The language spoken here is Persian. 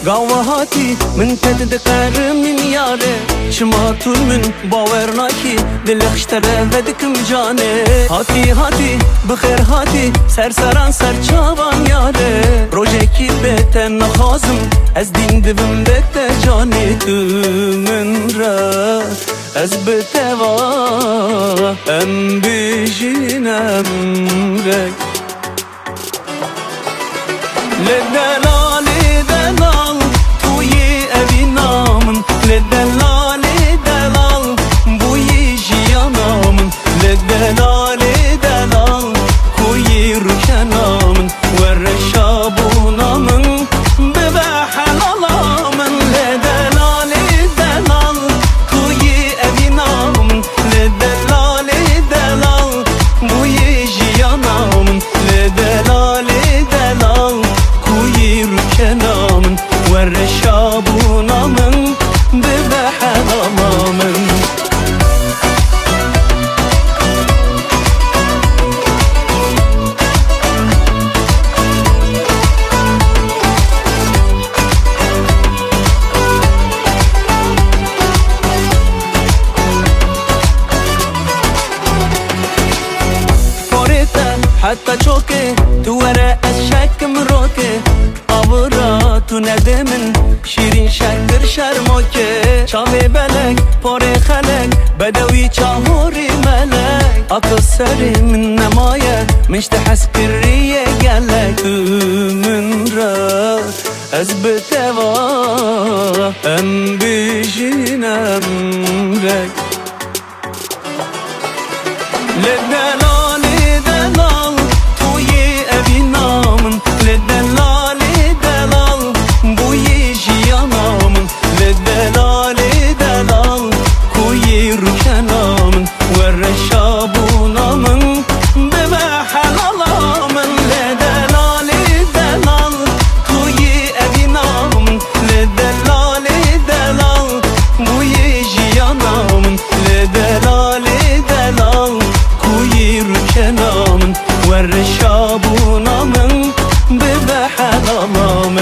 قاوهاتي من تدقر من ياره شماتون من باورناكي دل خشتره ودكم جانه هاتي هاتي بخير هاتي سرسران سرچاوان ياره روجكي بتن نخازم از دين دبم بت جاني تو من را از بتوا ام بجينم رك لدلال دلال توی اوی نامن لدلال دلال بوی جیانامن لدلال دلال کوی رکنامن ورشابونامن ببه حلالامن لدلال دلال توی اوی نامن لدلال دلال بوی جیانامن لدلال دلال کوی رکنامن ورشابونامن ببه حلالامن حتى چوكي تو ورا الشكم روكي أورا تو ندمن شيرين شكر شرموكي چاوي بلك پوري خلق بدوي چاهوري ملك أكل سري من نماية مش تحس كرية قالك تو من را از بتوا ام بجينم رك لدلال دلال توی اوی نامن لدلال دلال بوی جیانامن لدلال دلال کوی رکنامن ورشابونامن ببه حلالامن لدلال دلال توی اوی نامن لدلال دلال بوی جیانامن لدلال دلال کوی رکنامن ورشابونامن ببه حلالامن